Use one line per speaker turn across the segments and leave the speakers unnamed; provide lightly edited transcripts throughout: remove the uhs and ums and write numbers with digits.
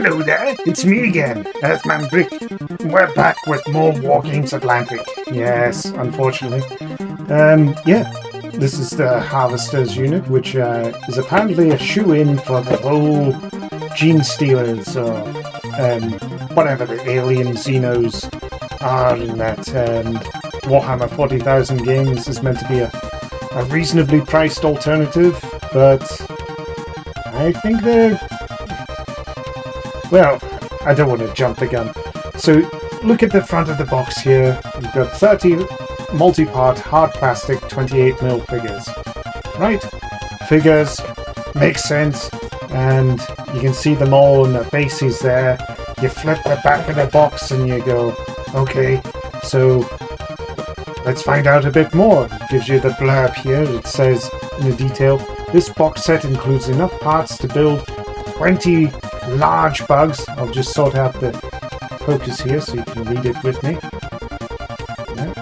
Hello there, it's me again, earthmanbrick. We're back with more Wargames Atlantic. Yes, unfortunately. Yeah, this is the Harvester's unit, which is apparently a shoe-in for the whole Gene Stealers, or whatever the alien Xenos are in that Warhammer 40,000 game. This is meant to be a reasonably priced alternative, but I think they're... Well, I don't want to jump the gun. So, look at the front of the box here. We've got 30 multi-part hard plastic 28mm figures. Right? Figures make sense, and you can see them all in the bases there. You flip the back of the box and you go, okay, so let's find out a bit more. It gives you the blurb here. It says in the detail, this box set includes enough parts to build 20 large bugs. I'll just sort out the focus here so you can read it with me. Yeah.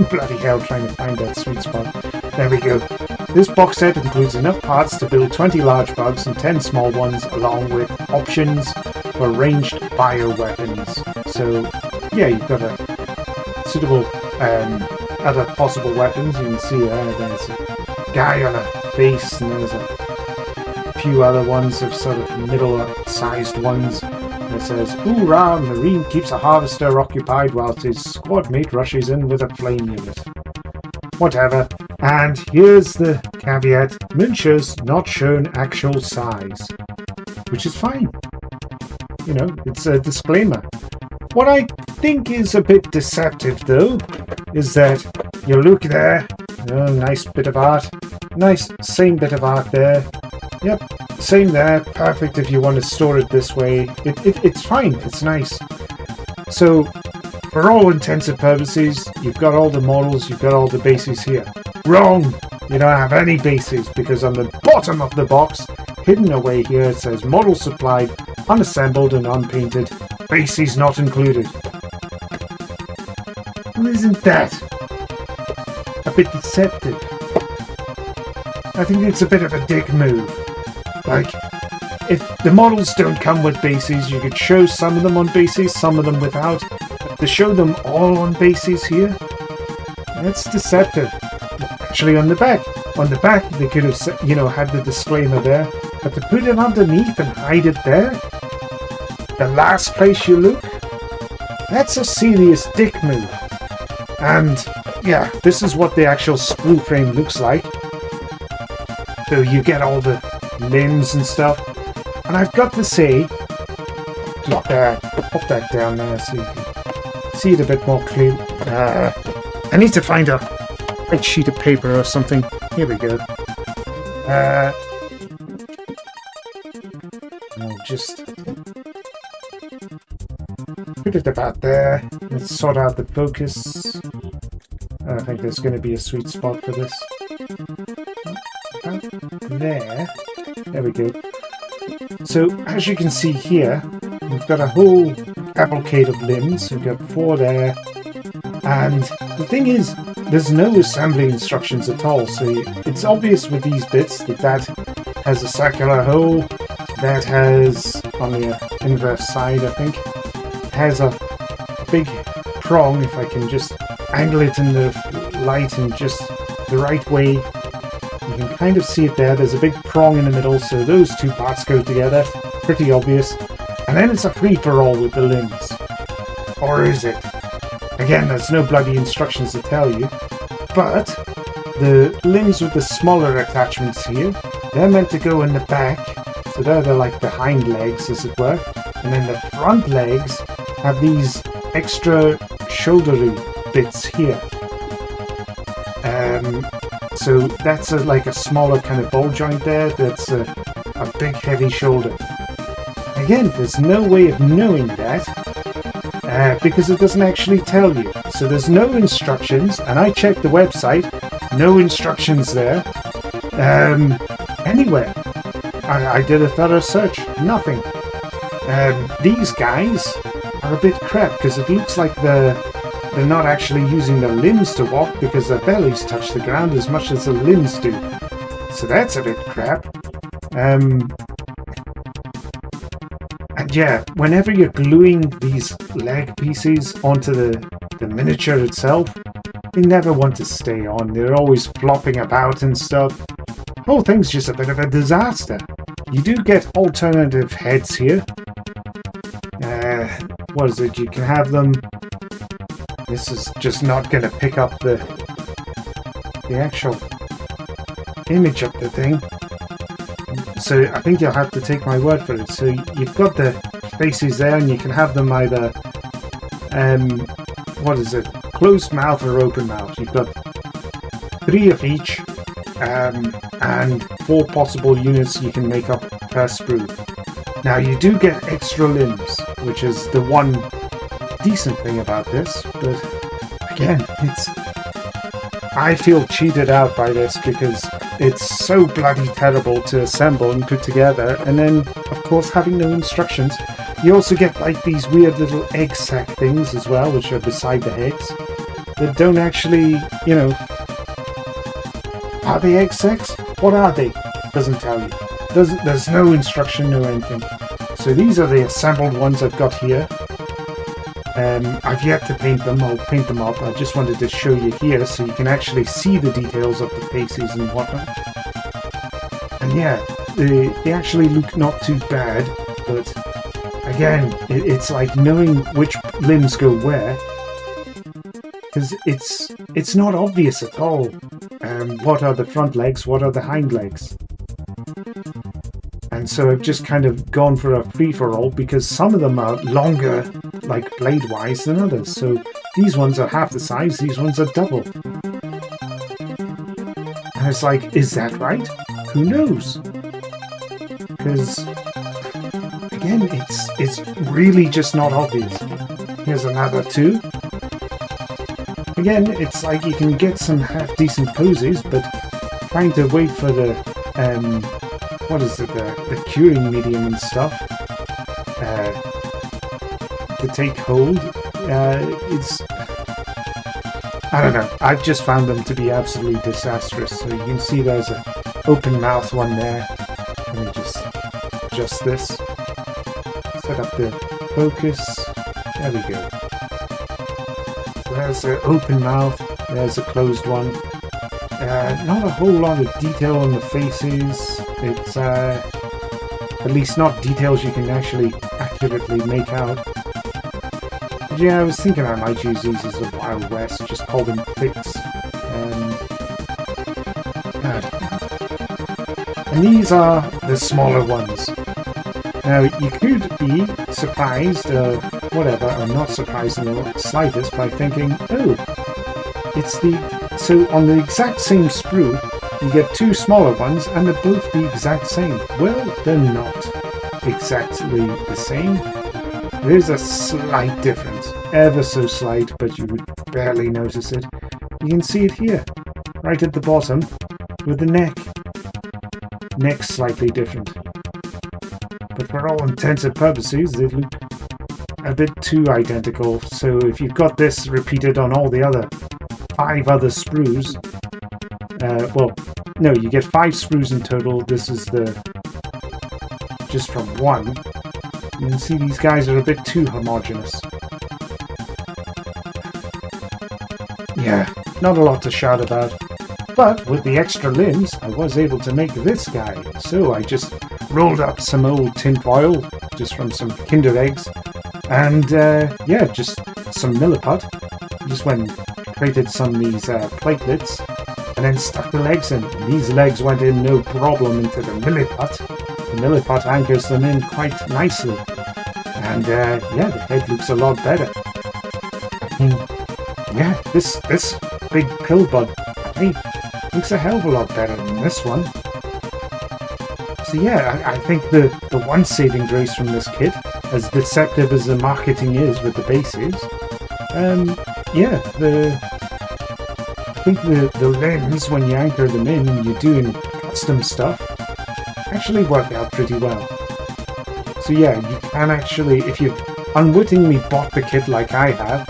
Bloody hell, trying to find that sweet spot. There we go. This box set includes enough parts to build 20 large bugs and 10 small ones, along with options for ranged bioweapons. So, yeah, you've got a suitable other possible weapons. You can see there's a guy on a base, and there's a few other ones of sort of middle-sized ones. It says, "Hoorah! Marine keeps a harvester occupied whilst his squad mate rushes in with a flame unit." Whatever. And here's the caveat: miniatures not shown actual size, which is fine. You know, it's a disclaimer. What I think is a bit deceptive, though, is that you look there. Oh, nice bit of art. Nice, same bit of art there. Yep, same there. Perfect if you want to store it this way. It's fine. It's nice. So, for all intents and purposes, you've got all the models, you've got all the bases here. Wrong! You don't have any bases, because on the bottom of the box, hidden away here, it says model supplied, unassembled and unpainted, bases not included. Well, isn't that a bit deceptive? I think it's a bit of a dick move. Like, if the models don't come with bases, you could show some of them on bases, some of them without. To show them all on bases here, that's deceptive. Actually, on the back they could have, had the disclaimer there, but to put it underneath and hide it there, the last place you look, that's a serious dick move. And yeah, this is what the actual sprue frame looks like. So you get all the limbs and stuff. And I've got to say, pop that down there so you can see it a bit more clearly. I need to find a white sheet of paper or something. Here we go. I'll just put it about there. Let's sort out the focus. I think there's going to be a sweet spot for this. There we go. So, as you can see here, we've got a whole cavalcade of limbs. We've got 4 there. And the thing is, there's no assembly instructions at all. So it's obvious with these bits that has a circular hole. That has, on the inverse side, I think, has a big prong, if I can just angle it in the light in just the right way. You can kind of see it there. There's a big prong in the middle, so those two parts go together. Pretty obvious. And then it's a free-for-all with the limbs. Or is it? Again, there's no bloody instructions to tell you. But the limbs with the smaller attachments here, they're meant to go in the back. So they're like the hind legs, as it were. And then the front legs have these extra shouldery bits here. So that's like a smaller kind of ball joint there. That's a big heavy shoulder. Again, there's no way of knowing that because it doesn't actually tell you. So there's no instructions, and I checked the website, no instructions there. Anywhere. I did a thorough search, nothing. These guys are a bit crap because it looks like they're not actually using their limbs to walk because their bellies touch the ground as much as the limbs do. So that's a bit crap. And yeah, whenever you're gluing these leg pieces onto the miniature itself, they never want to stay on. They're always flopping about and stuff. The whole thing's just a bit of a disaster. You do get alternative heads here. What is it? You can have them... This is just not going to pick up the actual image of the thing. So I think you'll have to take my word for it. So you've got the faces there, and you can have them either, what is it? Closed mouth or open mouth. You've got 3 of each, and 4 possible units you can make up per sprue. Now you do get extra limbs, which is the one decent thing about this, but again, I feel cheated out by this because it's so bloody terrible to assemble and put together, and then, of course, having no instructions. You also get like these weird little egg sac things as well, which are beside the heads, that don't actually, you know... Are they egg sacs? What are they? Doesn't tell you. There's no instruction, no anything. So these are the assembled ones I've got here. I've yet to paint them. I'll paint them up. I just wanted to show you here so you can actually see the details of the faces and whatnot. And yeah, they actually look not too bad, but again, it's like knowing which limbs go where, because it's not obvious at all. What are the front legs? What are the hind legs? And so I've just kind of gone for a free-for-all because some of them are longer, like blade-wise, than others. So these ones are half the size, these ones are double. And it's like, is that right? Who knows? Because, again, it's really just not obvious. Here's another 2. Again, it's like you can get some half-decent poses, but trying to wait for the... what is it, the curing medium and stuff to take hold, it's... I don't know, I've just found them to be absolutely disastrous. So you can see there's an open mouth one there. Let me just adjust this. Set up the focus. There we go. So there's an open mouth, there's a closed one. Not a whole lot of detail on the faces. It's at least not details you can actually accurately make out. But yeah, I was thinking I might use these as a Wild West, just call them fix. And these are the smaller ones. Now, you could be surprised, whatever, or not surprised in the slightest by thinking, oh, it's the... So on the exact same sprue, you get 2 smaller ones and they're both the exact same. Well, they're not exactly the same. There's a slight difference, ever so slight, but you would barely notice it. You can see it here, right at the bottom, with the neck. Neck's slightly different. But for all intents and purposes, they look a bit too identical. So if you've got this repeated on all the other 5 other sprues, well, no, you get 5 sprues in total. This is just from 1. You can see these guys are a bit too homogeneous. Yeah, not a lot to shout about. But with the extra limbs, I was able to make this guy. So I just rolled up some old tin foil, just from some Kinder eggs, and yeah, just some milliput. Just went and created some of these platelets, and then stuck the legs in. And these legs went in no problem into the milliput. The milliput anchors them in quite nicely. And yeah, the head looks a lot better. I mean, yeah, this big pill bud, I think, looks a hell of a lot better than this one. So yeah, I think the one saving grace from this kit, as deceptive as the marketing is with the bases, yeah, I think the limbs, when you anchor them in and you're doing custom stuff, actually work out pretty well. So yeah, you can actually, if you unwittingly bought the kit like I have,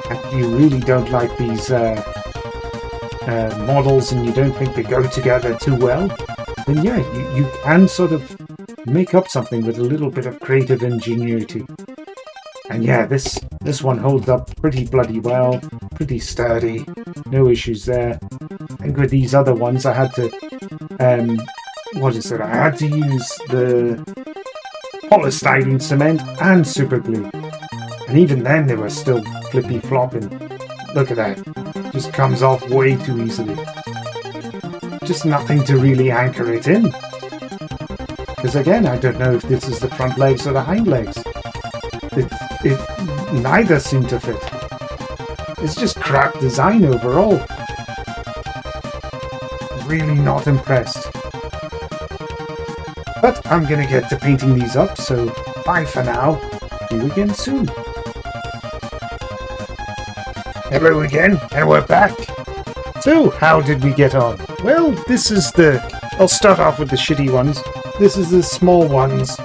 and you really don't like these models and you don't think they go together too well, then yeah, you can sort of make up something with a little bit of creative ingenuity. And yeah, this one holds up pretty bloody well, pretty sturdy, no issues there. I think with these other ones I had to, I had to use the polystyrene cement and super glue. And even then they were still flippy flopping. Look at that, just comes off way too easily. Just nothing to really anchor it in. Because again, I don't know if this is the front legs or the hind legs. It neither seem to fit. It's just crap design overall. Really not impressed. But I'm gonna get to painting these up, so bye for now. See you again soon. Hello again, and we're back. So, how did we get on? Well, I'll start off with the shitty ones. This is the small ones,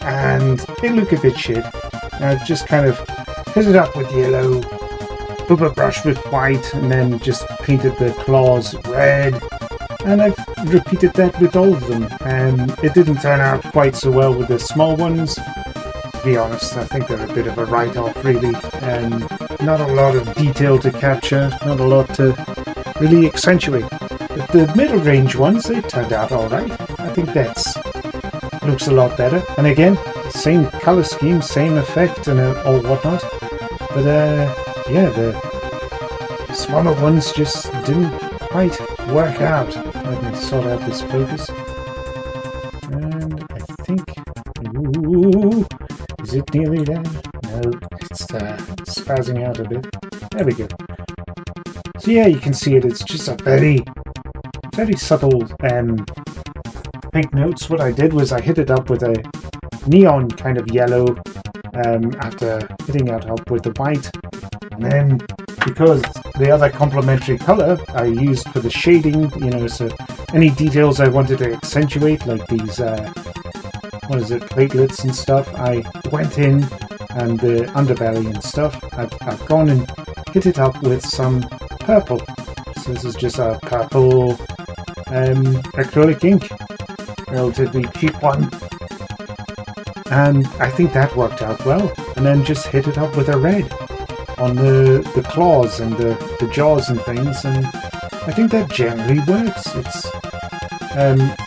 and they look a bit shit. I've just kind of hit it up with yellow, overbrushed with white, and then just painted the claws red. And I've repeated that with all of them. It didn't turn out quite so well with the small ones. To be honest, I think they're a bit of a write-off, really. Not a lot of detail to capture, not a lot to really accentuate. But the middle range ones, they've turned out alright. I think looks a lot better. And again, same colour scheme, same effect and all whatnot. But yeah, the smaller ones just didn't quite work out. Let me sort out this focus. And I think... Ooh, is it nearly there? No, it's spazzing out a bit. There we go. So yeah, you can see it. It's just a very subtle pink notes. What I did was I hit it up with a neon kind of yellow after hitting it up with the white. And then, because the other complementary color I used for the shading, so any details I wanted to accentuate, like these, platelets and stuff, I went in, and the underbelly and stuff, I've gone and hit it up with some purple. So this is just a purple acrylic ink, relatively cheap one. And I think that worked out well. And then just hit it up with a red on the claws and the jaws and things, and I think that generally works. It's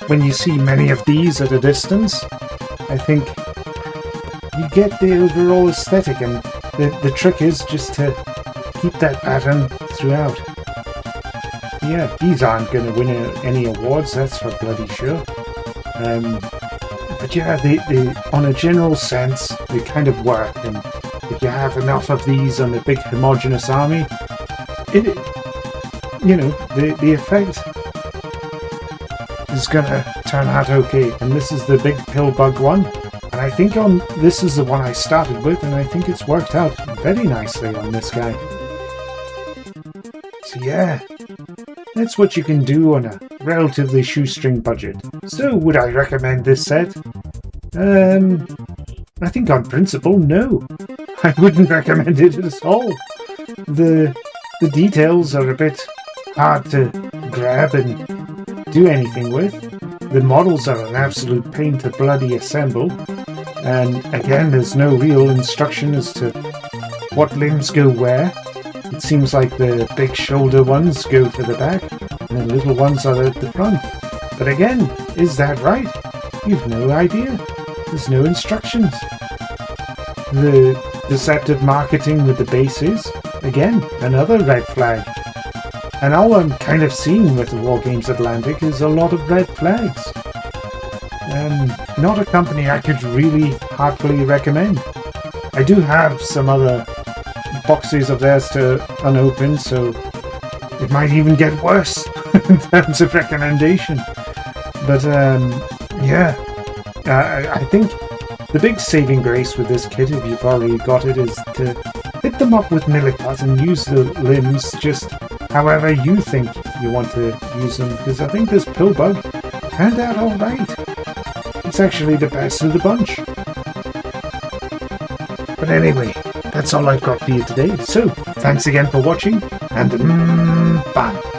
when you see many of these at a distance, I think you get the overall aesthetic, and the trick is just to keep that pattern throughout. Yeah, these aren't going to win any awards, that's for bloody sure. But yeah, they on a general sense, they kind of work, and if you have enough of these on a big homogeneous army, the effect is gonna turn out okay. And this is the big pill bug one, and I think this is the one I started with, and I think it's worked out very nicely on this guy. So yeah, that's what you can do on a relatively shoestring budget. So would I recommend this set? I think on principle, no. I wouldn't recommend it at all. The details are a bit hard to grab and do anything with. The models are an absolute pain to bloody assemble. And again, there's no real instruction as to what limbs go where. It seems like the big shoulder ones go for the back, and the little ones are at the front. But again, is that right? You've no idea. There's no instructions. The deceptive marketing with the bases, again, another red flag. And all I'm kind of seeing with the Wargames Atlantic is a lot of red flags. Not a company I could really heartfully recommend. I do have some other boxes of theirs to unopen, so it might even get worse in terms of recommendation. But yeah, I think the big saving grace with this kit, if you've already got it, is to hit them up with Millicut and use the limbs just however you think you want to use them, because I think this pillbug turned out alright. It's actually the best of the bunch. But anyway, that's all I've got for you today. So, thanks again for watching, and bye.